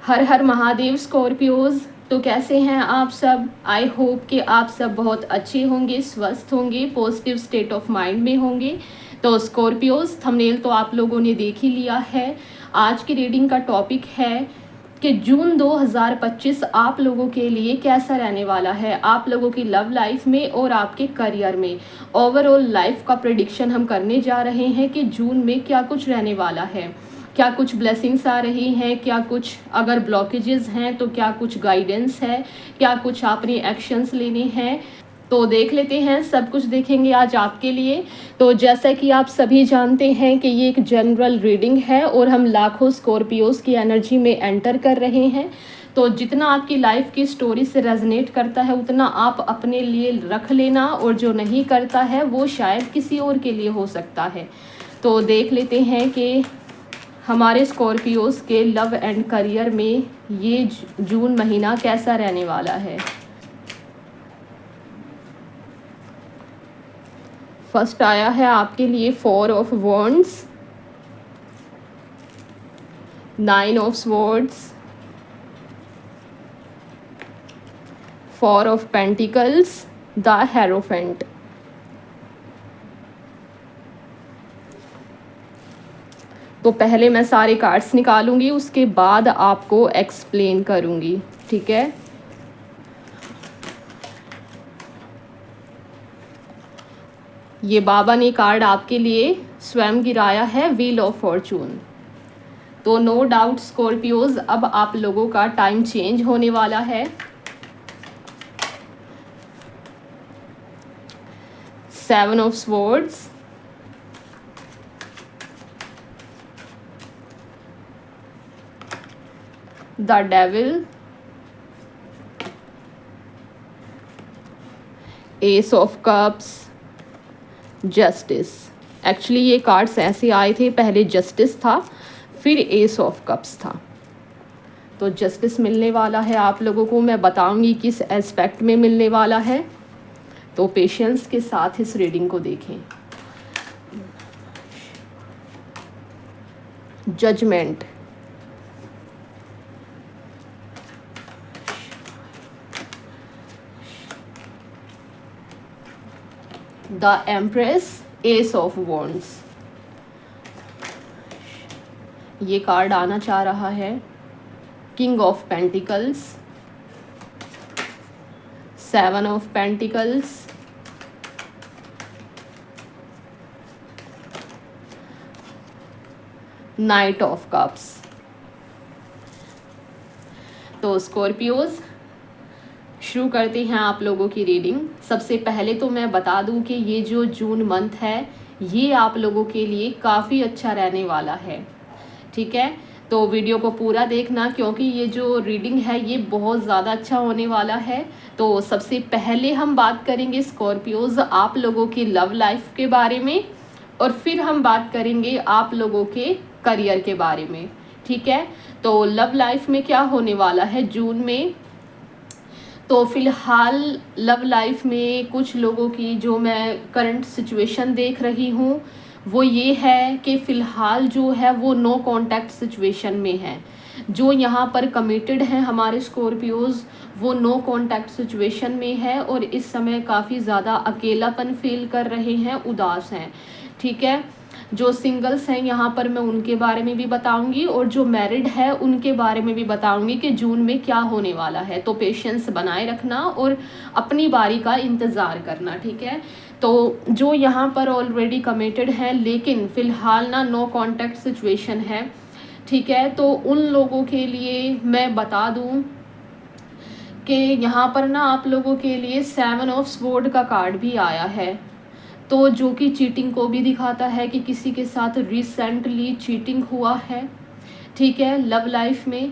हर हर Mahadev Scorpios. तो कैसे हैं आप सब? आई होप कि आप सब बहुत अच्छे होंगे, स्वस्थ होंगे, पॉजिटिव स्टेट ऑफ माइंड में होंगे। तो स्कॉर्पियोज, थंबनेल तो आप लोगों ने देख ही लिया है। आज की रीडिंग का टॉपिक है कि जून 2025 आप लोगों के लिए कैसा रहने वाला है, आप लोगों की लव लाइफ में और आपके करियर में। ओवरऑल लाइफ का प्रेडिक्शन हम करने जा रहे हैं कि जून में क्या कुछ रहने वाला है, क्या कुछ ब्लेसिंग्स आ रही हैं, क्या कुछ अगर ब्लॉकेजेस हैं तो क्या कुछ गाइडेंस है, क्या कुछ आपने एक्शंस लेने हैं। तो देख लेते हैं, सब कुछ देखेंगे आज आपके लिए। तो जैसा कि आप सभी जानते हैं कि ये एक जनरल रीडिंग है और हम लाखों स्कॉर्पियोज की एनर्जी में एंटर कर रहे हैं। तो जितना आपकी लाइफ की स्टोरी से रेजनेट करता है उतना आप अपने लिए रख लेना, और जो नहीं करता है वो शायद किसी और के लिए हो सकता है। तो देख लेते हैं कि हमारे स्कॉर्पियोज के लव एंड करियर में ये जून महीना कैसा रहने वाला है। फर्स्ट आया है आपके लिए 4 of wands, 9 of swords, 4 of pentacles, the hierophant. तो पहले मैं सारे कार्ड्स निकालूंगी, उसके बाद आपको एक्सप्लेन करूंगी, ठीक है। ये बाबा ने कार्ड आपके लिए स्वयं गिराया है, व्हील ऑफ फॉर्चून। तो नो डाउट स्कॉर्पियोज, अब आप लोगों का टाइम चेंज होने वाला है। 7 of swords, the devil, S of cups, justice. Actually ये कार्ड्स ऐसे आए थे, पहले जस्टिस था फिर एस ऑफ कप्स था। तो जस्टिस मिलने वाला है आप लोगों को, मैं बताऊंगी किस एस्पेक्ट में मिलने वाला है। तो पेशेंस के साथ इस रीडिंग को देखें। Judgement, the empress, ace of wands. ये कार्ड आना चाह रहा है king of pentacles, 7 of pentacles, knight of cups. तो स्कॉर्पियोज, शुरू करते हैं आप लोगों की रीडिंग। सबसे पहले तो मैं बता दूं कि ये जो जून मंथ है ये आप लोगों के लिए काफ़ी अच्छा रहने वाला है, ठीक है। तो वीडियो को पूरा देखना, क्योंकि ये जो रीडिंग है ये बहुत ज़्यादा अच्छा होने वाला है। तो सबसे पहले हम बात करेंगे स्कॉर्पियोज आप लोगों की लव लाइफ के बारे में, और फिर हम बात करेंगे आप लोगों के करियर के बारे में, ठीक है। तो लव लाइफ में क्या होने वाला है जून में। तो फिलहाल लव लाइफ में कुछ लोगों की जो मैं करंट सिचुएशन देख रही हूँ वो ये है कि फ़िलहाल जो है वो नो कांटेक्ट सिचुएशन में है। जो यहाँ पर कमिटेड हैं हमारे स्कॉर्पियोज वो नो कांटेक्ट सिचुएशन में है, और इस समय काफ़ी ज़्यादा अकेलापन फील कर रहे हैं, उदास हैं, ठीक है। जो सिंगल्स हैं यहाँ पर मैं उनके बारे में भी बताऊंगी, और जो मैरिड है उनके बारे में भी बताऊंगी कि जून में क्या होने वाला है। तो पेशेंस बनाए रखना और अपनी बारी का इंतज़ार करना, ठीक है। तो जो यहाँ पर ऑलरेडी कमिटेड है लेकिन फ़िलहाल ना नो कांटेक्ट सिचुएशन है, ठीक है, तो उन लोगों के लिए मैं बता दूँ कि यहाँ पर ना आप लोगों के लिए 7 ऑफ स्वॉर्ड का कार्ड भी आया है। तो जो कि चीटिंग को भी दिखाता है कि किसी के साथ रिसेंटली चीटिंग हुआ है, ठीक है, लव लाइफ में।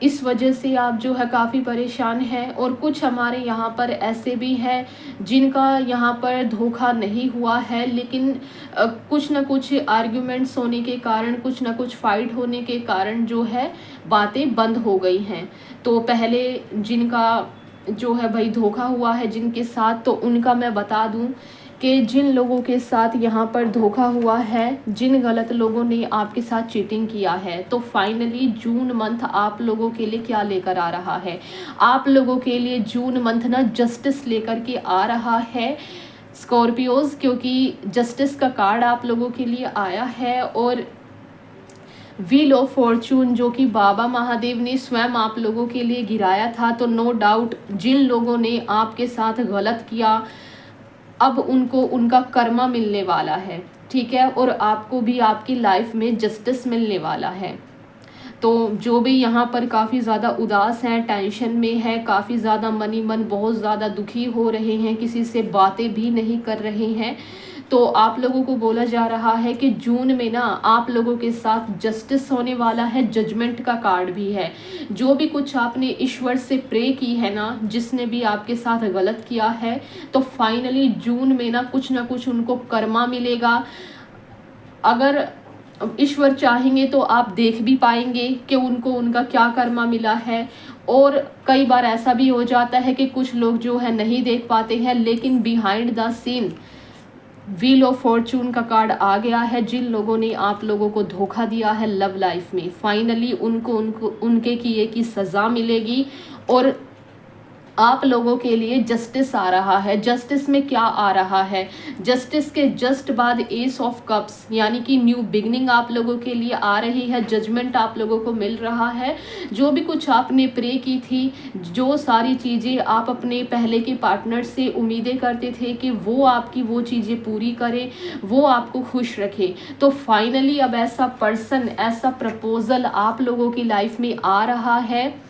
इस वजह से आप जो है काफ़ी परेशान हैं। और कुछ हमारे यहाँ पर ऐसे भी हैं जिनका यहाँ पर धोखा नहीं हुआ है, लेकिन कुछ ना कुछ आर्ग्यूमेंट्स होने के कारण, कुछ ना कुछ फाइट होने के कारण जो है बातें बंद हो गई हैं। तो पहले जिनका जो है भाई धोखा हुआ है जिनके साथ, तो उनका मैं बता दूं कि जिन लोगों के साथ यहाँ पर धोखा हुआ है, जिन गलत लोगों ने आपके साथ चीटिंग किया है, तो फाइनली जून मंथ आप लोगों के लिए क्या लेकर आ रहा है? आप लोगों के लिए जून मंथ ना जस्टिस लेकर के आ रहा है स्कॉर्पियोज, क्योंकि जस्टिस का कार्ड आप लोगों के लिए आया है और व्हील ऑफ फॉर्चून जो कि बाबा महादेव ने स्वयं आप लोगों के लिए गिराया था। तो नो डाउट जिन लोगों ने आपके साथ गलत किया, अब उनको उनका कर्मा मिलने वाला है, ठीक है, और आपको भी आपकी लाइफ में जस्टिस मिलने वाला है। तो जो भी यहाँ पर काफ़ी ज़्यादा उदास हैं, टेंशन में है, काफ़ी ज़्यादा मन बहुत ज़्यादा दुखी हो रहे हैं, किसी से बातें भी नहीं कर रहे हैं, तो आप लोगों को बोला जा रहा है कि जून में ना आप लोगों के साथ जस्टिस होने वाला है। जजमेंट का कार्ड भी है। जो भी कुछ आपने ईश्वर से प्रे की है ना, जिसने भी आपके साथ गलत किया है, तो फाइनली जून में ना कुछ उनको कर्मा मिलेगा। अगर ईश्वर चाहेंगे तो आप देख भी पाएंगे कि उनको उनका क्या कर्मा मिला है। और कई बार ऐसा भी हो जाता है कि कुछ लोग जो है नहीं देख पाते हैं, लेकिन behind the scene wheel of fortune का कार्ड आ गया है। जिन लोगों ने आप लोगों को धोखा दिया है लव लाइफ में, फाइनली उनको उनके किए की सज़ा मिलेगी और आप लोगों के लिए जस्टिस आ रहा है। जस्टिस में क्या आ रहा है? जस्टिस के जस्ट बाद एस ऑफ कप्स, यानी कि न्यू बिगनिंग आप लोगों के लिए आ रही है। जजमेंट आप लोगों को मिल रहा है। जो भी कुछ आपने प्रे की थी, जो सारी चीज़ें आप अपने पहले के पार्टनर से उम्मीदें करते थे कि वो आपकी वो चीज़ें पूरी करे, वो आपको खुश रखे, तो फाइनली अब ऐसा पर्सन, ऐसा प्रपोजल आप लोगों की लाइफ में आ रहा है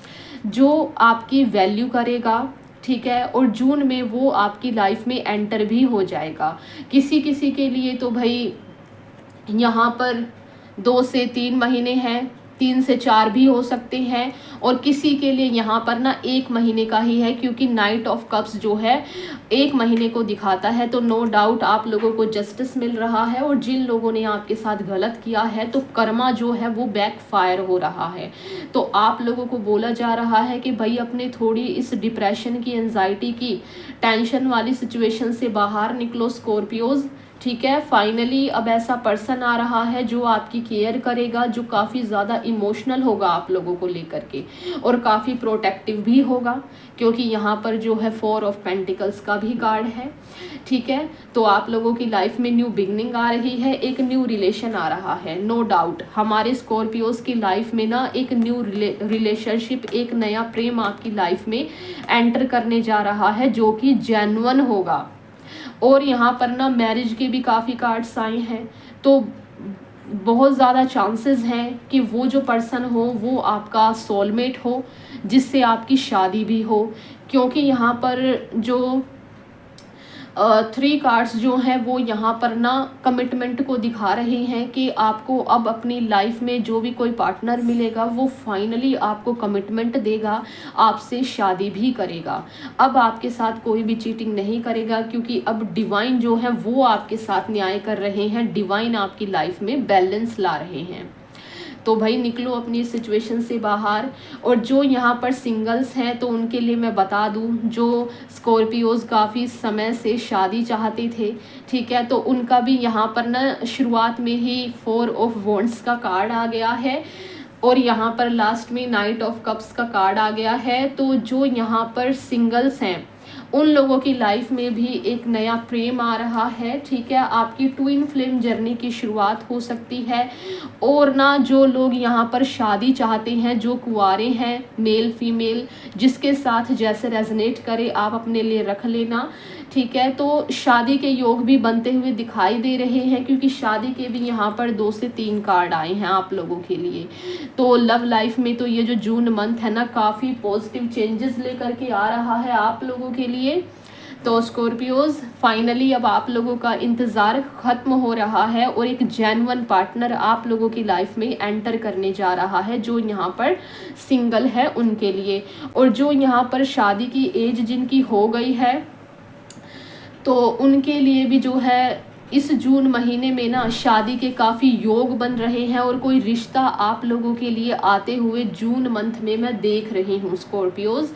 जो आपकी वैल्यू करेगा, ठीक है, और जून में वो आपकी लाइफ में एंटर भी हो जाएगा। किसी किसी के लिए तो भाई यहाँ पर 2 से 3 महीने हैं, 3 से 4 भी हो सकते हैं, और किसी के लिए यहाँ पर ना 1 महीने का ही है, क्योंकि नाइट ऑफ कप्स जो है 1 महीने को दिखाता है। तो नो डाउट आप लोगों को जस्टिस मिल रहा है, और जिन लोगों ने आपके साथ गलत किया है तो कर्मा जो है वो बैक फायर हो रहा है। तो आप लोगों को बोला जा रहा है कि भाई अपने थोड़ी इस डिप्रेशन की, एंजाइटी की, टेंशन वाली सिचुएशन से बाहर निकलो स्कॉर्पियोज, ठीक है। फाइनली अब ऐसा पर्सन आ रहा है जो आपकी केयर करेगा, जो काफ़ी ज़्यादा इमोशनल होगा आप लोगों को लेकर के, और काफ़ी प्रोटेक्टिव भी होगा, क्योंकि यहाँ पर जो है 4 ऑफ पेंटिकल्स का भी कार्ड है, ठीक है। तो आप लोगों की लाइफ में न्यू बिगनिंग आ रही है, एक न्यू रिलेशन आ रहा है। नो डाउट हमारे स्कॉर्पियोज की लाइफ में ना एक न्यू रिलेशनशिप, एक नया प्रेम आपकी लाइफ में एंटर करने जा रहा है, जो कि जेन्युइन होगा। और यहाँ पर ना मैरिज के भी काफ़ी कार्ड्स आए हैं, तो बहुत ज़्यादा चांसेस हैं कि वो जो पर्सन हो वो आपका सोलमेट हो, जिससे आपकी शादी भी हो, क्योंकि यहाँ पर जो 3 कार्ड्स जो हैं वो यहाँ पर ना कमिटमेंट को दिखा रहे हैं कि आपको अब अपनी लाइफ में जो भी कोई पार्टनर मिलेगा वो फाइनली आपको कमिटमेंट देगा, आपसे शादी भी करेगा। अब आपके साथ कोई भी चीटिंग नहीं करेगा, क्योंकि अब डिवाइन जो है वो आपके साथ न्याय कर रहे हैं, डिवाइन आपकी लाइफ में बैलेंस ला रहे हैं। तो भाई निकलो अपनी सिचुएशन से बाहर। और जो यहाँ पर सिंगल्स हैं तो उनके लिए मैं बता दूँ, जो स्कॉर्पियोज काफ़ी समय से शादी चाहते थे, ठीक है, तो उनका भी यहाँ पर ना शुरुआत में ही 4 ऑफ वॉन्ड्स का कार्ड आ गया है, और यहाँ पर लास्ट में नाइट ऑफ कप्स का कार्ड आ गया है। तो जो यहाँ पर सिंगल्स हैं उन लोगों की लाइफ में भी एक नया प्रेम आ रहा है, ठीक है। आपकी ट्विन फ्लेम जर्नी की शुरुआत हो सकती है। और ना जो लोग यहाँ पर शादी चाहते हैं, जो कुंवारे हैं, मेल फीमेल, जिसके साथ जैसे रेजनेट करे आप अपने लिए रख लेना, ठीक है। तो शादी के योग भी बनते हुए दिखाई दे रहे हैं, क्योंकि शादी के भी यहाँ पर 2 से 3 कार्ड आए हैं आप लोगों के लिए। तो लव लाइफ में तो ये जो जून मंथ है ना, काफ़ी पॉजिटिव चेंजेस लेकर के आ रहा है आप लोगों के लिए। तो स्कॉर्पियोज फाइनली अब आप लोगों का इंतज़ार ख़त्म हो रहा है, और एक जेन्युइन पार्टनर आप लोगों की लाइफ में एंटर करने जा रहा है, जो यहाँ पर सिंगल है उनके लिए। और जो यहाँ पर शादी की एज जिनकी हो गई है तो उनके लिए भी जो है इस जून महीने में ना शादी के काफ़ी योग बन रहे हैं और कोई रिश्ता आप लोगों के लिए आते हुए जून मंथ में मैं देख रही हूँ स्कॉर्पियोज।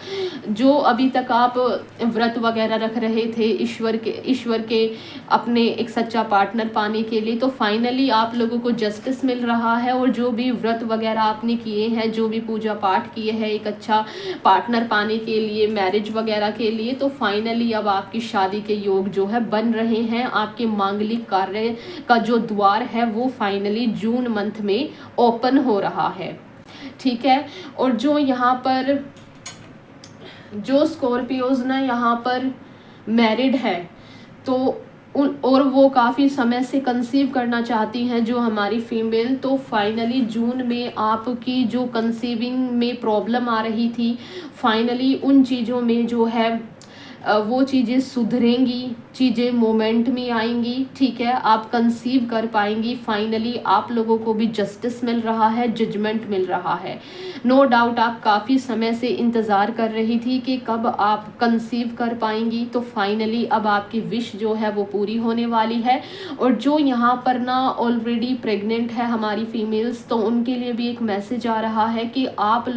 जो अभी तक आप व्रत वगैरह रख रहे थे ईश्वर के अपने एक सच्चा पार्टनर पाने के लिए, तो फाइनली आप लोगों को जस्टिस मिल रहा है। और जो भी व्रत वगैरह आपने किए हैं, जो भी पूजा पाठ किए हैं एक अच्छा पार्टनर पाने के लिए, मैरिज वगैरह के लिए, तो फाइनली अब आपकी शादी के योग जो है बन रहे हैं। आपके मांगलिक कार्य का जो द्वार है वो फाइनली जून मंथ में ओपन हो रहा है, ठीक है। और जो यहाँ पर जो स्कॉर्पियोज ना यहाँ पर मैरिड है, तो और वो काफ़ी समय से कंसीव करना चाहती हैं जो हमारी फीमेल, तो फाइनली जून में आपकी जो कंसीविंग में प्रॉब्लम आ रही थी, फाइनली उन चीज़ों में जो है वो चीज़ें सुधरेंगी, चीज़ें मोमेंट में आएंगी, ठीक है। आप कंसीव कर पाएंगी। फाइनली आप लोगों को भी जस्टिस मिल रहा है, जजमेंट मिल रहा है। नो डाउट आप काफ़ी समय से इंतज़ार कर रही थी कि कब आप कंसीव कर पाएंगी, तो फाइनली अब आपकी विश जो है वो पूरी होने वाली है। और जो यहाँ पर ना ऑलरेडी प्रेग्नेंट है हमारी फीमेल्स, तो उनके लिए भी एक मैसेज आ रहा है कि आप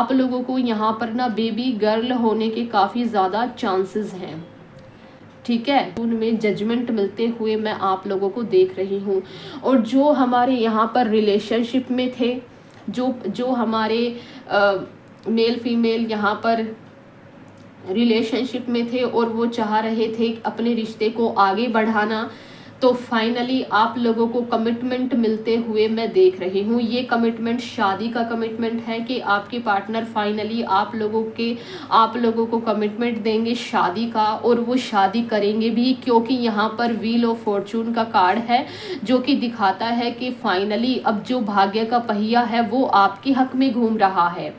लोगों को यहाँ पर ना बेबी गर्ल होने के काफ़ी ज़्यादा चांसेस हैं, ठीक है। उनमें जजमेंट मिलते हुए मैं आप लोगों को देख रही हूँ। और जो हमारे यहाँ पर रिलेशनशिप में थे, जो हमारे मेल फीमेल यहाँ पर रिलेशनशिप में थे और वो चाह रहे थे अपने रिश्ते को आगे बढ़ाना, तो फाइनली आप लोगों को कमिटमेंट मिलते हुए मैं देख रही हूँ। ये कमिटमेंट शादी का कमिटमेंट है कि आपके पार्टनर फाइनली आप लोगों को कमिटमेंट देंगे शादी का, और वो शादी करेंगे भी, क्योंकि यहाँ पर व्हील ऑफ फॉर्चून का कार्ड है जो कि दिखाता है कि फाइनली अब जो भाग्य का पहिया है वो आपके हक में घूम रहा है,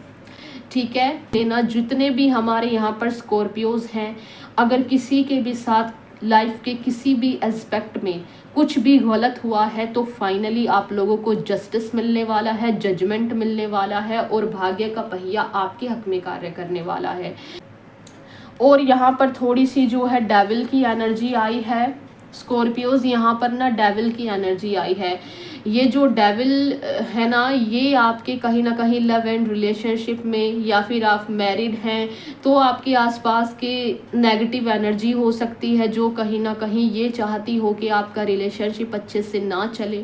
ठीक है। लेना जितने भी हमारे यहाँ पर स्कॉर्पियोज हैं, अगर किसी के भी साथ लाइफ के किसी भी एस्पेक्ट में कुछ भी गलत हुआ है, तो फाइनली आप लोगों को जस्टिस मिलने वाला है, जजमेंट मिलने वाला है, और भाग्य का पहिया आपके हक में कार्य करने वाला है। और यहाँ पर थोड़ी सी जो है डेविल की एनर्जी आई है स्कॉर्पियोज, यहाँ पर ना डेविल की एनर्जी आई है। ये जो डेविल है ना, ये आपके कहीं ना कहीं लव एंड रिलेशनशिप में, या फिर आप मैरिड हैं तो आपके आसपास के नेगेटिव एनर्जी हो सकती है जो कहीं ना कहीं ये चाहती हो कि आपका रिलेशनशिप अच्छे से ना चले,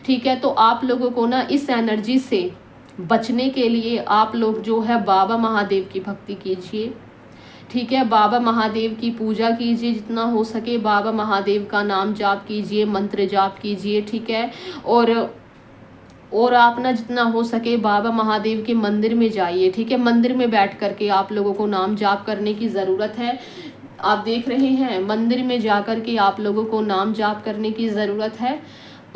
ठीक है। तो आप लोगों को ना इस एनर्जी से बचने के लिए आप लोग जो है बाबा महादेव की भक्ति कीजिए, ठीक है। बाबा महादेव की पूजा कीजिए जितना हो सके, बाबा महादेव का नाम जाप कीजिए, मंत्र जाप कीजिए, ठीक है। और आप ना जितना हो सके बाबा महादेव के मंदिर में जाइए, ठीक है। मंदिर में बैठ करके आप लोगों को नाम जाप करने की ज़रूरत है। आप देख रहे हैं मंदिर में जा कर के आप लोगों को नाम जाप करने की ज़रूरत है,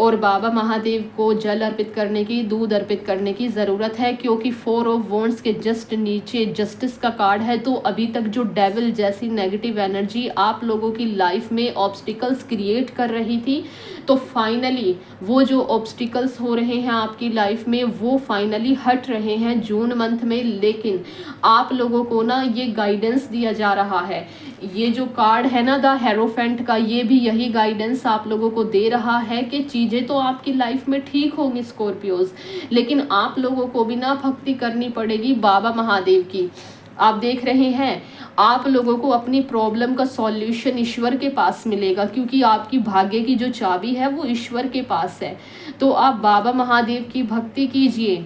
और बाबा महादेव को जल अर्पित करने की, दूध अर्पित करने की ज़रूरत है, क्योंकि 4 ऑफ वॉन्ड्स के जस्ट नीचे जस्टिस का कार्ड है। तो अभी तक जो डेविल जैसी नेगेटिव एनर्जी आप लोगों की लाइफ में ऑब्स्टिकल्स क्रिएट कर रही थी, तो फाइनली वो जो ऑब्स्टिकल्स हो रहे हैं आपकी लाइफ में वो फाइनली हट रहे हैं जून मंथ में। लेकिन आप लोगों को ना ये गाइडेंस दिया जा रहा है, ये जो कार्ड है ना द हेरोफेंट का, ये भी यही गाइडेंस आप लोगों को दे रहा है कि चीज़ें तो आपकी लाइफ में ठीक होंगी स्कॉर्पियोज, लेकिन आप लोगों को भी ना भक्ति करनी पड़ेगी बाबा महादेव की। आप देख रहे हैं आप लोगों को अपनी प्रॉब्लम का सॉल्यूशन ईश्वर के पास मिलेगा, क्योंकि आपकी भाग्य की जो चाबी है वो ईश्वर के पास है। तो आप बाबा महादेव की भक्ति कीजिए,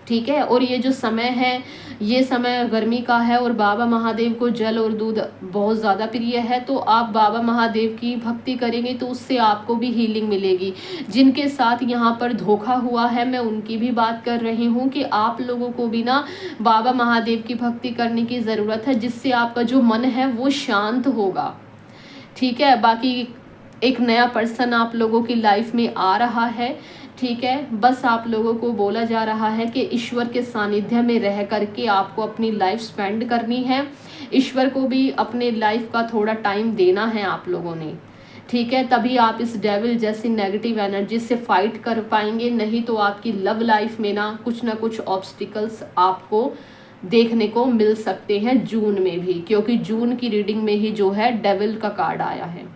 ठीक है। और ये जो समय है ये समय गर्मी का है, और बाबा महादेव को जल और दूध बहुत ज़्यादा प्रिय है, तो आप बाबा महादेव की भक्ति करेंगे तो उससे आपको भी हीलिंग मिलेगी। जिनके साथ यहाँ पर धोखा हुआ है मैं उनकी भी बात कर रही हूँ कि आप लोगों को भी ना बाबा महादेव की भक्ति करने की ज़रूरत है, जिससे आपका जो मन है वो शांत होगा, ठीक है। बाकी एक नया पर्सन आप लोगों की लाइफ में आ रहा है, ठीक है। बस आप लोगों को बोला जा रहा है कि ईश्वर के सानिध्य में रह करके आपको अपनी लाइफ स्पेंड करनी है, ईश्वर को भी अपने लाइफ का थोड़ा टाइम देना है आप लोगों ने, ठीक है। तभी आप इस डेविल जैसी नेगेटिव एनर्जी से फाइट कर पाएंगे, नहीं तो आपकी लव लाइफ में ना कुछ ऑब्स्टिकल्स आपको देखने को मिल सकते हैं जून में भी, क्योंकि जून की रीडिंग में ही जो है डेविल का कार्ड आया है।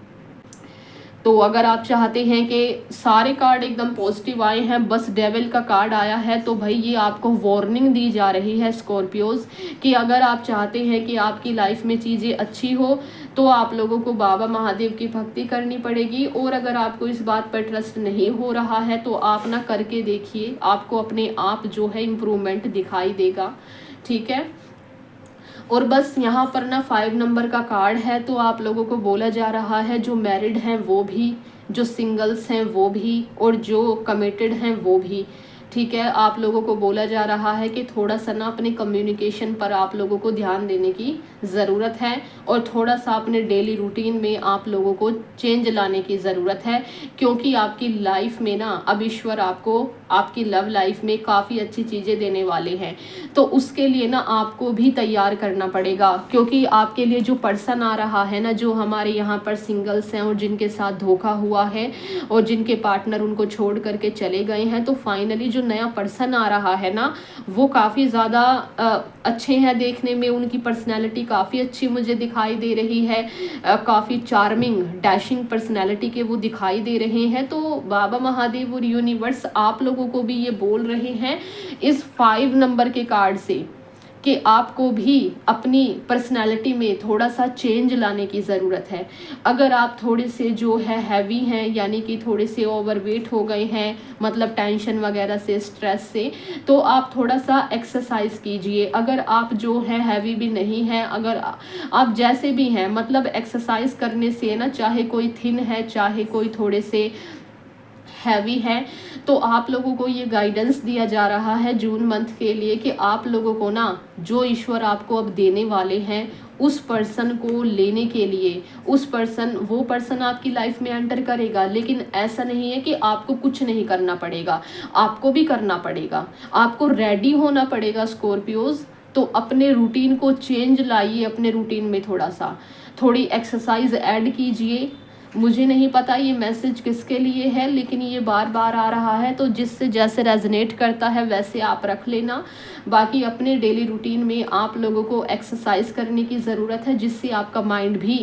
तो अगर आप चाहते हैं कि सारे कार्ड एकदम पॉजिटिव आए हैं, बस डेविल का कार्ड आया है, तो भाई ये आपको वार्निंग दी जा रही है स्कॉर्पियोज कि अगर आप चाहते हैं कि आपकी लाइफ में चीज़ें अच्छी हो तो आप लोगों को बाबा महादेव की भक्ति करनी पड़ेगी। और अगर आपको इस बात पर ट्रस्ट नहीं हो रहा है तो आप ना करके देखिए, आपको अपने आप जो है इम्प्रूवमेंट दिखाई देगा। ठीक है, और बस यहाँ पर ना 5 नंबर का कार्ड है, तो आप लोगों को बोला जा रहा है जो मैरिड हैं वो भी, जो सिंगल्स हैं वो भी, और जो कमिटेड हैं वो भी। ठीक है, आप लोगों को बोला जा रहा है कि थोड़ा सा ना अपने कम्युनिकेशन पर आप लोगों को ध्यान देने की ज़रूरत है, और थोड़ा सा अपने डेली रूटीन में आप लोगों को चेंज लाने की ज़रूरत है, क्योंकि आपकी लाइफ में ना अब ईश्वर आपको आपकी लव लाइफ में काफ़ी अच्छी चीज़ें देने वाले हैं। तो उसके लिए ना आपको भी तैयार करना पड़ेगा, क्योंकि आपके लिए जो पर्सन आ रहा है ना, जो हमारे यहाँ पर सिंगल्स हैं और जिनके साथ धोखा हुआ है और जिनके पार्टनर उनको छोड़ करके चले गए हैं, तो फाइनली जो नया पर्सन आ रहा है ना वो काफ़ी ज़्यादा अच्छे हैं देखने में, उनकी पर्सनैलिटी काफ़ी अच्छी मुझे दिखाई दे रही है, काफ़ी चार्मिंग डैशिंग पर्सनैलिटी के वो दिखाई दे रहे हैं। तो बाबा महादेव और यूनिवर्स आप लोगों को भी ये बोल रहे हैं इस 5 नंबर के कार्ड से कि आपको भी अपनी पर्सनालिटी में थोड़ा सा चेंज लाने की ज़रूरत है। अगर आप थोड़े से जो है हैवी हैं, यानी कि थोड़े से ओवरवेट हो गए हैं, मतलब टेंशन वगैरह से, स्ट्रेस से, तो आप थोड़ा सा एक्सरसाइज कीजिए। अगर आप जो है हैवी भी नहीं हैं, अगर आप जैसे भी हैं, मतलब एक्सरसाइज करने से ना, चाहे कोई थिन है चाहे कोई थोड़े से हैवी है, तो आप लोगों को ये गाइडेंस दिया जा रहा है जून मंथ के लिए कि आप लोगों को ना जो ईश्वर आपको अब देने वाले हैं उस पर्सन को लेने के लिए, वो पर्सन आपकी लाइफ में एंटर करेगा। लेकिन ऐसा नहीं है कि आपको कुछ नहीं करना पड़ेगा, आपको भी करना पड़ेगा, आपको रेडी होना पड़ेगा स्कॉर्पियोज। तो अपने रूटीन को चेंज लाइए, अपने रूटीन में थोड़ी एक्सरसाइज ऐड कीजिए। मुझे नहीं पता ये मैसेज किसके लिए है, लेकिन ये बार बार आ रहा है, तो जिससे जैसे रेजोनेट करता है वैसे आप रख लेना। बाकी अपने डेली रूटीन में आप लोगों को एक्सरसाइज करने की ज़रूरत है, जिससे आपका माइंड भी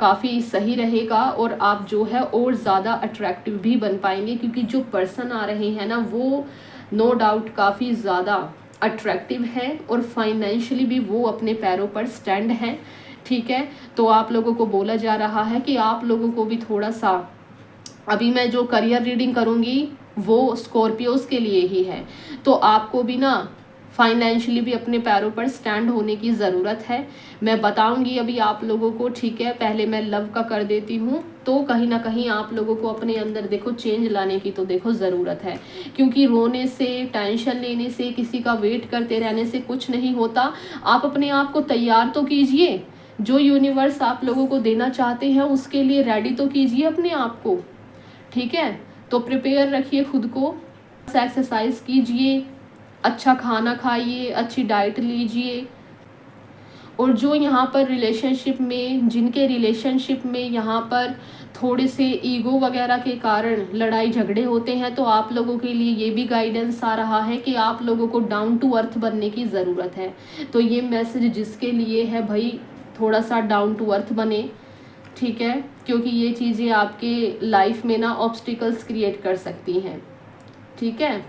काफ़ी सही रहेगा और आप जो है और ज़्यादा अट्रैक्टिव भी बन पाएंगे, क्योंकि जो पर्सन आ रहे हैं ना वो नो डाउट काफ़ी ज़्यादा अट्रैक्टिव है और फाइनेंशियली भी वो अपने पैरों पर स्टैंड हैं। ठीक है, तो आप लोगों को बोला जा रहा है कि आप लोगों को भी थोड़ा सा, अभी मैं जो करियर रीडिंग करूँगी वो स्कॉर्पियोज के लिए ही है, तो आपको भी ना फाइनेंशियली भी अपने पैरों पर स्टैंड होने की ज़रूरत है। मैं बताऊंगी अभी आप लोगों को। ठीक है, पहले मैं लव का कर देती हूँ। तो कहीं ना कहीं आप लोगों को अपने अंदर देखो चेंज लाने की तो देखो ज़रूरत है, क्योंकि रोने से, टेंशन लेने से, किसी का वेट करते रहने से कुछ नहीं होता। आप अपने आप को तैयार तो कीजिए, जो यूनिवर्स आप लोगों को देना चाहते हैं उसके लिए रेडी तो कीजिए अपने आप को। ठीक है, तो प्रिपेयर रखिए खुद को, एक्सरसाइज कीजिए, अच्छा खाना खाइए, अच्छी डाइट लीजिए। और जो यहाँ पर रिलेशनशिप में, जिनके रिलेशनशिप में यहाँ पर थोड़े से ईगो वगैरह के कारण लड़ाई झगड़े होते हैं, तो आप लोगों के लिए ये भी गाइडेंस आ रहा है कि आप लोगों को डाउन टू अर्थ बनने की ज़रूरत है। तो ये मैसेज जिसके लिए है भाई, थोड़ा सा डाउन टू अर्थ बने। ठीक है, क्योंकि ये चीज़ें आपके लाइफ में ना ऑब्स्टिकल्स क्रिएट कर सकती हैं। ठीक है,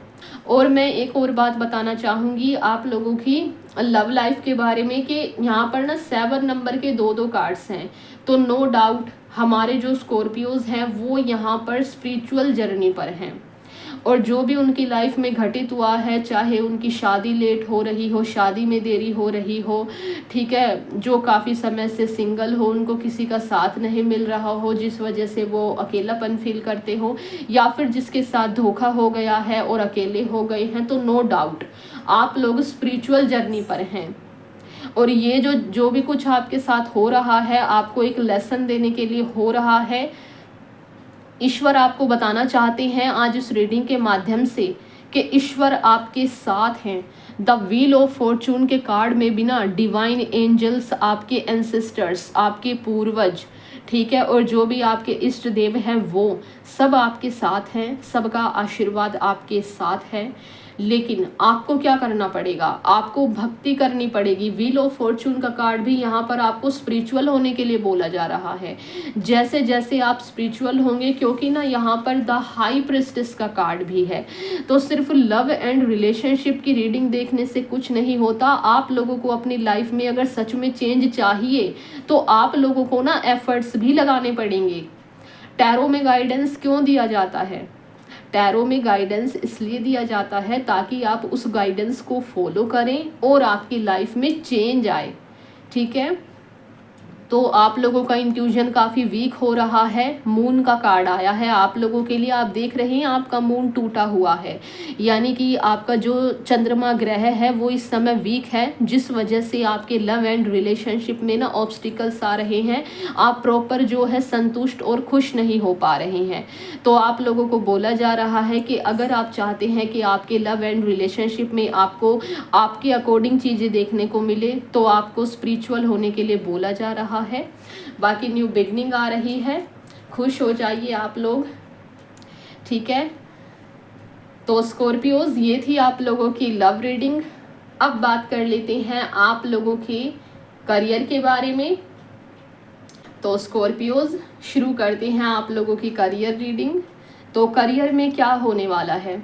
और मैं एक और बात बताना चाहूँगी आप लोगों की लव लाइफ के बारे में कि यहाँ पर ना 7 नंबर के 2 कार्ड्स हैं। तो नो डाउट हमारे जो स्कॉर्पियोज हैं वो यहाँ पर स्पिरिचुअल जर्नी पर हैं, और जो भी उनकी लाइफ में घटित हुआ है, चाहे उनकी शादी लेट हो रही हो, शादी में देरी हो रही हो, ठीक है, जो काफ़ी समय से सिंगल हो, उनको किसी का साथ नहीं मिल रहा हो जिस वजह से वो अकेलापन फील करते हो, या फिर जिसके साथ धोखा हो गया है और अकेले हो गए हैं, तो नो डाउट आप लोग स्पिरिचुअल जर्नी पर हैं। और ये जो भी कुछ आपके साथ हो रहा है, आपको एक लेसन देने के लिए हो रहा है। ईश्वर आपको बताना चाहते हैं आज इस रीडिंग के माध्यम से कि ईश्वर आपके साथ हैं। द व्हील ऑफ फॉर्चून के कार्ड में भी ना डिवाइन एंजल्स, आपके एंसेस्टर्स, आपके पूर्वज, ठीक है, और जो भी आपके इष्ट देव हैं वो सब आपके साथ हैं, सबका आशीर्वाद आपके साथ है। लेकिन आपको क्या करना पड़ेगा, आपको भक्ति करनी पड़ेगी। व्हील ऑफ फॉर्चून का कार्ड भी यहाँ पर आपको स्पिरिचुअल होने के लिए बोला जा रहा है। जैसे जैसे आप स्पिरिचुअल होंगे, क्योंकि ना यहाँ पर द हाई प्रिस्टेस का कार्ड भी है, तो सिर्फ लव एंड रिलेशनशिप की रीडिंग देखने से कुछ नहीं होता। आप लोगों को अपनी लाइफ में अगर सच में चेंज चाहिए तो आप लोगों को ना एफर्ट्स भी लगाने पड़ेंगे। टैरो में गाइडेंस क्यों दिया जाता है? टैरो में गाइडेंस इसलिए दिया जाता है ताकि आप उस गाइडेंस को फॉलो करें और आपकी लाइफ में चेंज आए। ठीक है, तो आप लोगों का इंट्यूजन काफ़ी वीक हो रहा है। मून का कार्ड आया है आप लोगों के लिए। आप देख रहे हैं आपका मून टूटा हुआ है, यानी कि आपका जो चंद्रमा ग्रह है वो इस समय वीक है, जिस वजह से आपके लव एंड रिलेशनशिप में ना ऑब्स्टिकल्स आ रहे हैं। आप प्रॉपर जो है संतुष्ट और खुश नहीं हो पा रहे हैं। तो आप लोगों को बोला जा रहा है कि अगर आप चाहते हैं कि आपके लव एंड रिलेशनशिप में आपको आपके अकॉर्डिंग चीज़ें देखने को मिले, तो आपको स्पिरिचुअल होने के लिए बोला जा रहा है। बाकी न्यू बिगनिंग आ रही है, खुश हो जाइए आप लोग। ठीक है, तो स्कॉर्पियोज ये थी आप लोगों की लव रीडिंग। अब बात कर लेते हैं आप लोगों के करियर के बारे में। तो स्कॉर्पियोज शुरू करते हैं आप लोगों की करियर रीडिंग। तो करियर में क्या होने वाला है,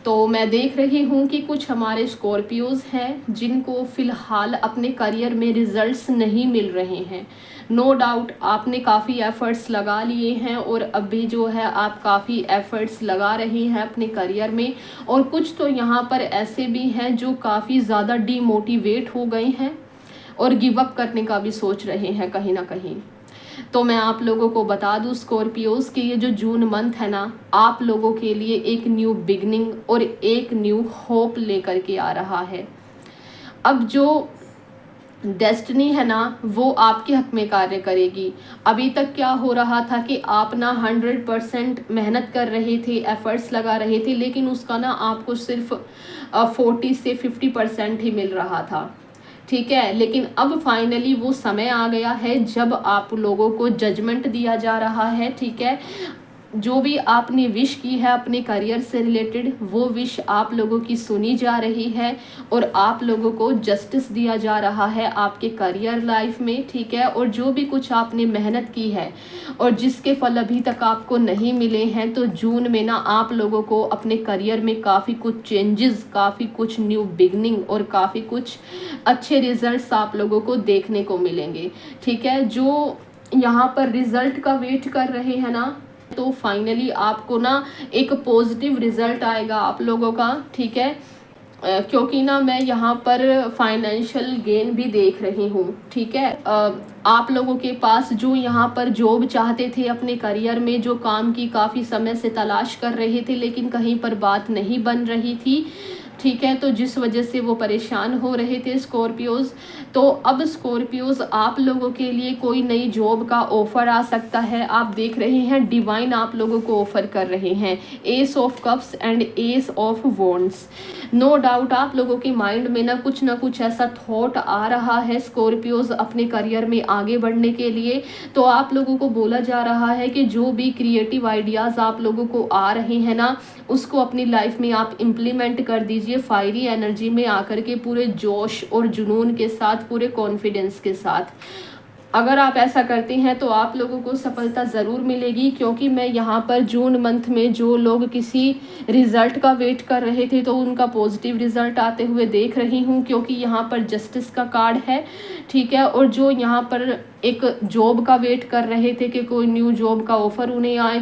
तो मैं देख रही हूँ कि कुछ हमारे स्कॉर्पियोज हैं जिनको फ़िलहाल अपने करियर में रिजल्ट्स नहीं मिल रहे हैं। नो डाउट आपने काफ़ी एफ़र्ट्स लगा लिए हैं और अभी जो है आप काफ़ी एफ़र्ट्स लगा रही हैं अपने करियर में। और कुछ तो यहाँ पर ऐसे भी हैं जो काफ़ी ज़्यादा डीमोटिवेट हो गए हैं और गिव अप करने का भी सोच रहे हैं कहीं ना कहीं। तो मैं आप लोगों को बता दूं स्कॉर्पियोज के ये जो जून मंथ है ना, आप लोगों के लिए एक न्यू बिगनिंग और एक न्यू होप लेकर के आ रहा है। अब जो डेस्टिनी है ना वो आपके हक में कार्य करेगी। अभी तक क्या हो रहा था कि आप ना 100% मेहनत कर रहे थे, एफर्ट्स लगा रहे थे, लेकिन उसका ना आपको सिर्फ 40 से 50% ही मिल रहा था। ठीक है, लेकिन अब फाइनली वो समय आ गया है जब आप लोगों को जजमेंट दिया जा रहा है। ठीक है, जो भी आपने विश की है अपने करियर से रिलेटेड, वो विश आप लोगों की सुनी जा रही है और आप लोगों को जस्टिस दिया जा रहा है आपके करियर लाइफ में। ठीक है, और जो भी कुछ आपने मेहनत की है और जिसके फल अभी तक आपको नहीं मिले हैं, तो जून में ना आप लोगों को अपने करियर में काफ़ी कुछ चेंजेस, काफ़ी कुछ न्यू बिगनिंग और काफ़ी कुछ अच्छे रिजल्ट्स आप लोगों को देखने को मिलेंगे। ठीक है, जो यहाँ पर रिजल्ट का वेट कर रहे हैं ना, तो फाइनली आपको ना एक पॉजिटिव रिजल्ट आएगा आप लोगों का। ठीक है, क्योंकि ना मैं यहाँ पर फाइनेंशियल गेन भी देख रही हूँ। ठीक है, आप लोगों के पास जो यहाँ पर जॉब चाहते थे अपने करियर में, जो काम की काफ़ी समय से तलाश कर रहे थे लेकिन कहीं पर बात नहीं बन रही थी। ठीक है, तो जिस वजह से वो परेशान हो रहे थे स्कॉर्पियोज, तो अब स्कॉर्पियोज आप लोगों के लिए कोई नई जॉब का ऑफर आ सकता है। आप देख रहे हैं डिवाइन आप लोगों को ऑफर कर रहे हैं ace of cups and ace of wands. No doubt आप लोगों के माइंड में ना कुछ ऐसा थॉट आ रहा है स्कॉर्पियोज अपने करियर में आगे बढ़ने के लिए। तो आप लोगों को बोला जा रहा है कि जो भी क्रिएटिव आइडियाज़ आप लोगों को आ रहे हैं ना, उसको अपनी लाइफ में आप इम्प्लीमेंट कर दीजिए फायरी एनर्जी में आकर के, पूरे जोश और जुनून के साथ, पूरे कॉन्फिडेंस के साथ। अगर आप ऐसा करते हैं तो आप लोगों को सफलता ज़रूर मिलेगी, क्योंकि मैं यहाँ पर जून मंथ में जो लोग किसी रिज़ल्ट का वेट कर रहे थे तो उनका पॉजिटिव रिज़ल्ट आते हुए देख रही हूँ, क्योंकि यहाँ पर जस्टिस का कार्ड है। ठीक है, और जो यहाँ पर एक जॉब का वेट कर रहे थे कि कोई न्यू जॉब का ऑफ़र उन्हें आए,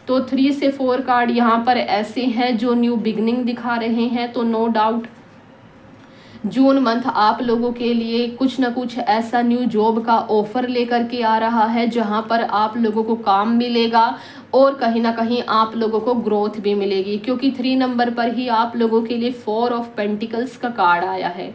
तो 3 से 4 कार्ड यहाँ पर ऐसे हैं जो न्यू बिगनिंग दिखा रहे हैं। तो नो डाउट जून मंथ आप लोगों के लिए कुछ ना कुछ ऐसा न्यू जॉब का ऑफर लेकर के आ रहा है जहां पर आप लोगों को काम मिलेगा और कहीं ना कहीं आप लोगों को ग्रोथ भी मिलेगी, क्योंकि 3 नंबर पर ही आप लोगों के लिए 4 ऑफ पेंटिकल्स का कार्ड आया है।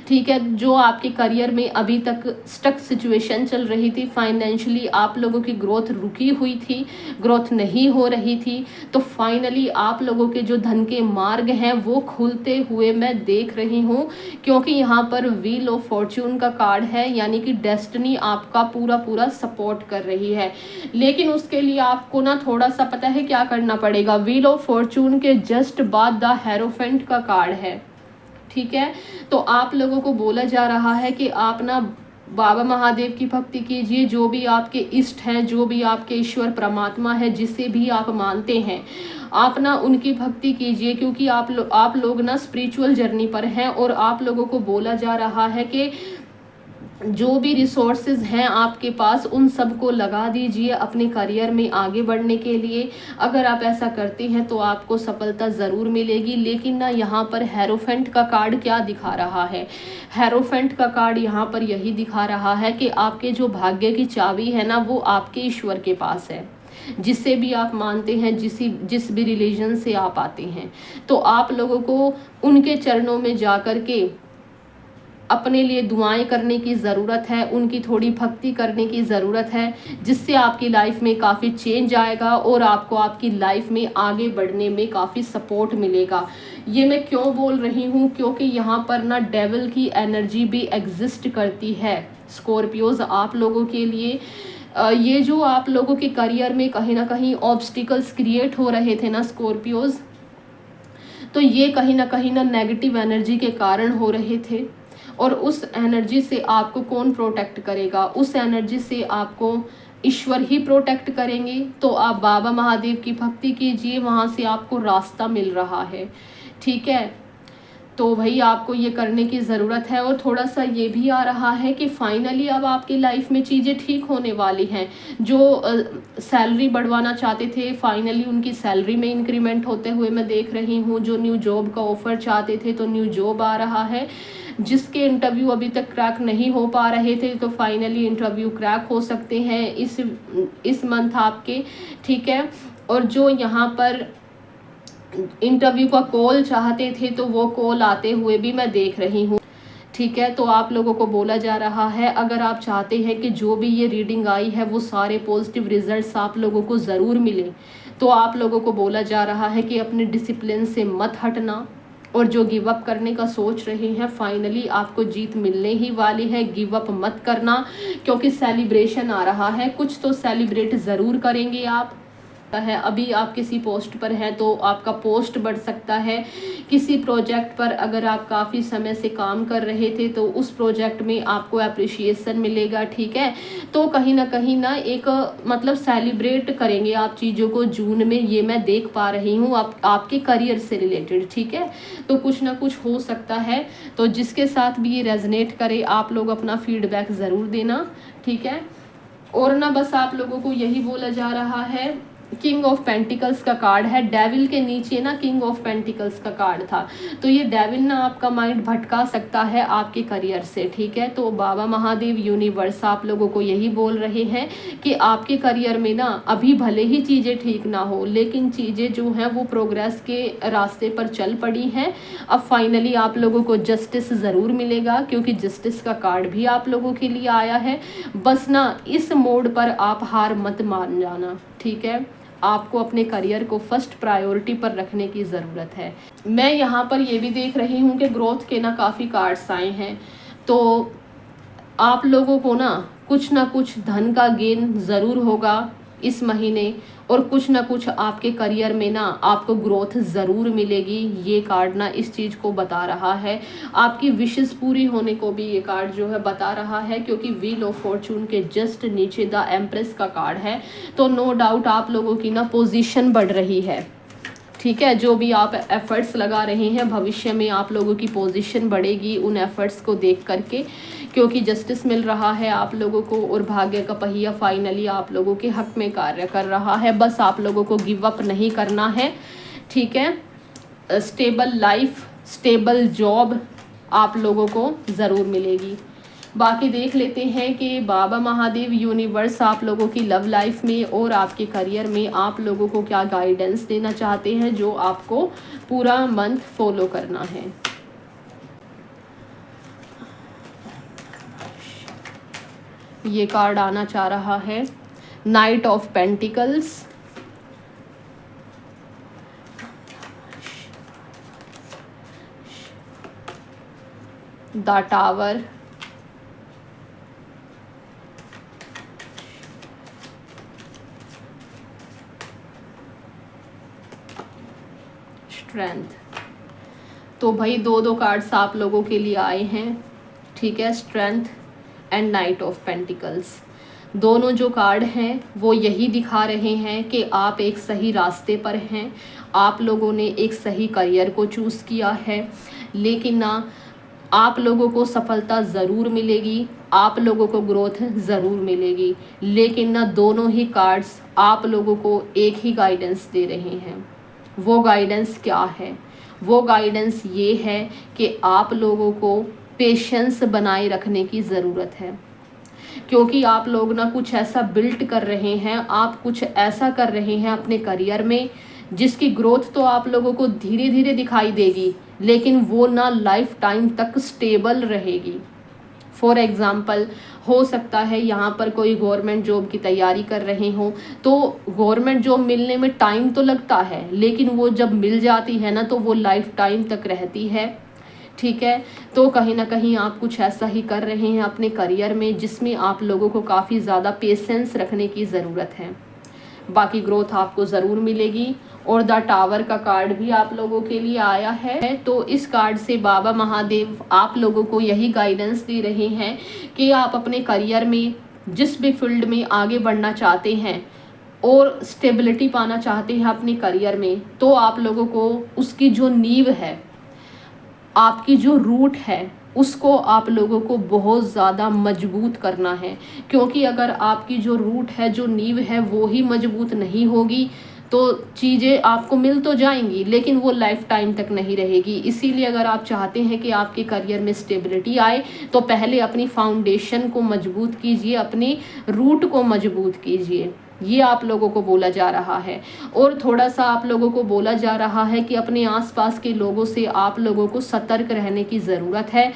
ठीक है, जो आपके करियर में अभी तक स्टक सिचुएशन चल रही थी, फाइनेंशियली आप लोगों की ग्रोथ रुकी हुई थी, ग्रोथ नहीं हो रही थी, तो फाइनली आप लोगों के जो धन के मार्ग हैं वो खुलते हुए मैं देख रही हूँ, क्योंकि यहाँ पर व्हील ऑफ फॉर्च्यून का कार्ड है, यानी कि डेस्टिनी आपका पूरा सपोर्ट कर रही है। लेकिन उसके लिए आपको ना ना थोड़ा सा पता है क्या करना पड़ेगा। व्हील ऑफ फॉर्चून के जस्ट बाद द हेरोफेंट का कार्ड है, ठीक है। तो आप लोगों को बोला जा रहा है कि आप ना बाबा महादेव की भक्ति कीजिए, जो भी आपके इष्ट हैं, जो भी आपके ईश्वर परमात्मा है, जिसे भी आप मानते हैं, आप ना उनकी भक्ति कीजिए, क्योंकि आप लोग ना स्पिरिचुअल जर्नी पर हैं। और आप लोगों को बोला जा रहा है कि जो भी रिसोर्सेज हैं आपके पास, उन सबको लगा दीजिए अपने करियर में आगे बढ़ने के लिए। अगर आप ऐसा करते हैं तो आपको सफलता ज़रूर मिलेगी। लेकिन ना यहाँ पर हेरोफेंट का कार्ड क्या दिखा रहा है, हेरोफेंट का कार्ड यहाँ पर यही दिखा रहा है कि आपके जो भाग्य की चाबी है ना, वो आपके ईश्वर के पास है, जिसे भी आप मानते हैं, जिस भी रिलीजन से आप आते हैं। तो आप लोगों को उनके चरणों में जा कर के अपने लिए दुआएं करने की ज़रूरत है, उनकी थोड़ी भक्ति करने की ज़रूरत है, जिससे आपकी लाइफ में काफ़ी चेंज आएगा और आपको आपकी लाइफ में आगे बढ़ने में काफ़ी सपोर्ट मिलेगा। ये मैं क्यों बोल रही हूँ, क्योंकि यहाँ पर ना डेविल की एनर्जी भी एग्जिस्ट करती है स्कॉर्पियोज आप लोगों के लिए। ये जो आप लोगों के करियर में कहीं ना कहीं ऑब्स्टिकल्स क्रिएट हो रहे थे ना स्कॉर्पियोज, तो ये कहीं ना नेगेटिव एनर्जी के कारण हो रहे थे। और उस एनर्जी से आपको कौन प्रोटेक्ट करेगा, उस एनर्जी से आपको ईश्वर ही प्रोटेक्ट करेंगे। तो आप बाबा महादेव की भक्ति कीजिए, वहाँ से आपको रास्ता मिल रहा है, ठीक है। तो भाई आपको ये करने की ज़रूरत है। और थोड़ा सा ये भी आ रहा है कि फाइनली अब आपकी लाइफ में चीज़ें ठीक होने वाली हैं। जो सैलरी बढ़वाना चाहते थे, फाइनली उनकी सैलरी में इंक्रीमेंट होते हुए मैं देख रही हूँ। जो न्यू जॉब का ऑफ़र चाहते थे, तो न्यू जॉब आ रहा है। जिसके इंटरव्यू अभी तक क्रैक नहीं हो पा रहे थे, तो फाइनली इंटरव्यू क्रैक हो सकते हैं इस मंथ आपके, ठीक है। और जो यहाँ पर इंटरव्यू का कॉल चाहते थे, तो वो कॉल आते हुए भी मैं देख रही हूँ, ठीक है। तो आप लोगों को बोला जा रहा है, अगर आप चाहते हैं कि जो भी ये रीडिंग आई है वो सारे पॉजिटिव रिजल्ट्स आप लोगों को ज़रूर मिले, तो आप लोगों को बोला जा रहा है कि अपने डिसिप्लिन से मत हटना। और जो गिव अप करने का सोच रहे हैं, फाइनली आपको जीत मिलने ही वाली है। गिव अप मत करना, क्योंकि सेलिब्रेशन आ रहा है, कुछ तो सेलिब्रेट ज़रूर करेंगे आप है। अभी आप किसी पोस्ट पर हैं तो आपका पोस्ट बढ़ सकता है। किसी प्रोजेक्ट पर अगर आप काफ़ी समय से काम कर रहे थे, तो उस प्रोजेक्ट में आपको अप्रिशिएशन मिलेगा, ठीक है। तो कहीं ना एक मतलब सेलिब्रेट करेंगे आप चीज़ों को जून में, ये मैं देख पा रही हूँ आपके करियर से रिलेटेड, ठीक है। तो कुछ ना कुछ हो सकता है। तो जिसके साथ भी ये रेजनेट करे, आप लोग अपना फीडबैक ज़रूर देना, ठीक है। और ना बस आप लोगों को यही बोला जा रहा है, किंग ऑफ पेंटिकल्स का कार्ड है, डेविल के नीचे ना किंग ऑफ पेंटिकल्स का कार्ड था। तो ये डेविल ना आपका माइंड भटका सकता है आपके करियर से, ठीक है। तो बाबा महादेव यूनिवर्स आप लोगों को यही बोल रहे हैं कि आपके करियर में ना अभी भले ही चीज़ें ठीक ना हो, लेकिन चीज़ें जो हैं वो प्रोग्रेस के रास्ते पर चल पड़ी हैं। अब फाइनली आप लोगों को जस्टिस ज़रूर मिलेगा, क्योंकि जस्टिस का कार्ड भी आप लोगों के लिए आया है। बस ना इस मोड पर आप हार मत मान जाना, ठीक है। आपको अपने करियर को फर्स्ट प्रायोरिटी पर रखने की ज़रूरत है। मैं यहाँ पर ये भी देख रही हूँ कि ग्रोथ के ना काफ़ी कार्ड्स आए हैं। तो आप लोगों को ना कुछ धन का गेन ज़रूर होगा इस महीने, और कुछ ना कुछ आपके करियर में ना आपको ग्रोथ ज़रूर मिलेगी। ये कार्ड ना इस चीज़ को बता रहा है। आपकी विशेस पूरी होने को भी ये कार्ड जो है बता रहा है, क्योंकि व्हील ऑफ फॉर्चून के जस्ट नीचे द एम्प्रेस का कार्ड है। तो नो डाउट आप लोगों की ना पोजीशन बढ़ रही है, ठीक है। जो भी आप एफर्ट्स लगा रहे हैं, भविष्य में आप लोगों की पोजीशन बढ़ेगी उन एफर्ट्स को देख करके, क्योंकि जस्टिस मिल रहा है आप लोगों को, और भाग्य का पहिया फाइनली आप लोगों के हक में कार्य कर रहा है। बस आप लोगों को गिव अप नहीं करना है, ठीक है। स्टेबल लाइफ, स्टेबल जॉब आप लोगों को ज़रूर मिलेगी। बाकी देख लेते हैं कि बाबा महादेव यूनिवर्स आप लोगों की लव लाइफ में और आपके करियर में आप लोगों को क्या गाइडेंस देना चाहते हैं, जो आपको पूरा मंथ फॉलो करना है। ये कार्ड आना चाह रहा है, night of pentacles, the tower, strength. तो भाई दो दो कार्ड्स आप लोगों के लिए आए हैं, ठीक है, strength and night of pentacles. दोनों जो कार्ड हैं वो यही दिखा रहे हैं कि आप एक सही रास्ते पर हैं, आप लोगों ने एक सही करियर को चूज़ किया है, लेकिन ना आप लोगों को सफलता ज़रूर मिलेगी, आप लोगों को ग्रोथ ज़रूर मिलेगी, लेकिन ना दोनों ही कार्ड्स आप लोगों को एक ही गाइडेंस दे रहे हैं। वो गाइडेंस क्या है? वो गाइडेंस ये है कि आप लोगों को पेशेंस बनाए रखने की ज़रूरत है, क्योंकि आप लोग ना कुछ ऐसा बिल्ड कर रहे हैं, आप कुछ ऐसा कर रहे हैं अपने करियर में जिसकी ग्रोथ तो आप लोगों को धीरे धीरे दिखाई देगी, लेकिन वो ना लाइफ टाइम तक स्टेबल रहेगी। फॉर एग्ज़ाम्पल हो सकता है यहाँ पर कोई गवर्नमेंट जॉब की तैयारी कर रहे हों, तो गवर्नमेंट जॉब मिलने में टाइम तो लगता है, लेकिन वो जब मिल जाती है ना तो वो लाइफ टाइम तक रहती है, ठीक है। तो कहीं ना कहीं आप कुछ ऐसा ही कर रहे हैं अपने करियर में जिसमें आप लोगों को काफ़ी ज़्यादा पेशेंस रखने की ज़रूरत है। बाकी ग्रोथ आपको ज़रूर मिलेगी। और द टावर का कार्ड भी आप लोगों के लिए आया है, तो इस कार्ड से बाबा महादेव आप लोगों को यही गाइडेंस दे रहे हैं कि आप अपने करियर में जिस भी फील्ड में आगे बढ़ना चाहते हैं और स्टेबिलिटी पाना चाहते हैं अपने करियर में, तो आप लोगों को उसकी जो नींव है, आपकी जो रूट है, उसको आप लोगों को बहुत ज़्यादा मजबूत करना है। क्योंकि अगर आपकी जो रूट है, जो नींव है, वो ही मजबूत नहीं होगी तो चीज़ें आपको मिल तो जाएंगी, लेकिन वो लाइफ टाइम तक नहीं रहेगी। इसीलिए अगर आप चाहते हैं कि आपके करियर में स्टेबिलिटी आए, तो पहले अपनी फाउंडेशन को मजबूत कीजिए, अपनी रूट को मजबूत कीजिए। ये आप लोगों को बोला जा रहा है। और थोड़ा सा आप लोगों को बोला जा रहा है कि अपने आसपास के लोगों से आप लोगों को सतर्क रहने की ज़रूरत है।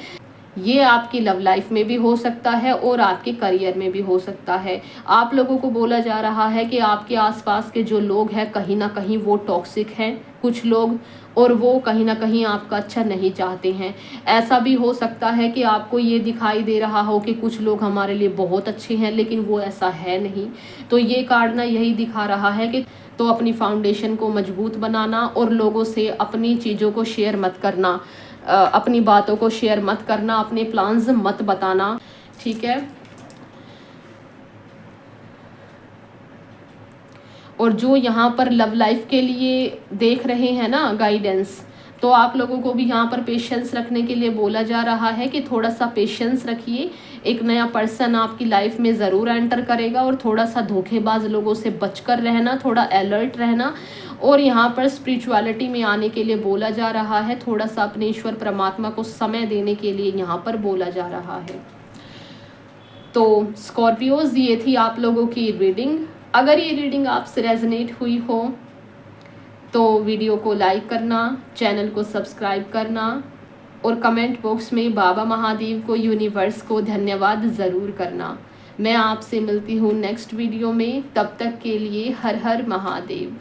ये आपकी लव लाइफ में भी हो सकता है और आपके करियर में भी हो सकता है। आप लोगों को बोला जा रहा है कि आपके आसपास के जो लोग हैं कहीं ना कहीं वो टॉक्सिक हैं कुछ लोग, और वो कहीं ना कहीं आपका अच्छा नहीं चाहते हैं। ऐसा भी हो सकता है कि आपको ये दिखाई दे रहा हो कि कुछ लोग हमारे लिए बहुत अच्छे हैं, लेकिन वो ऐसा है नहीं। तो ये कार्ड ना यही दिखा रहा है कि तो अपनी फाउंडेशन को मजबूत बनाना और लोगों से अपनी चीज़ों को शेयर मत करना, अपनी बातों को शेयर मत करना, अपने प्लान्स मत बताना, ठीक है। और जो यहाँ पर लव लाइफ के लिए देख रहे हैं ना गाइडेंस, तो आप लोगों को भी यहाँ पर पेशेंस रखने के लिए बोला जा रहा है कि थोड़ा सा पेशेंस रखिए। एक नया पर्सन आपकी लाइफ में ज़रूर एंटर करेगा, और थोड़ा सा धोखेबाज लोगों से बचकर रहना, थोड़ा अलर्ट रहना। और यहाँ पर स्पिरिचुअलिटी में आने के लिए बोला जा रहा है, थोड़ा सा अपने ईश्वर परमात्मा को समय देने के लिए यहाँ पर बोला जा रहा है। तो स्कॉर्पियोज, ये थी आप लोगों की रीडिंग। अगर ये रीडिंग आपसे रेजोनेट हुई हो तो वीडियो को लाइक करना, चैनल को सब्सक्राइब करना, और कमेंट बॉक्स में बाबा महादेव को, यूनिवर्स को धन्यवाद ज़रूर करना। मैं आपसे मिलती हूँ नेक्स्ट वीडियो में, तब तक के लिए हर हर महादेव।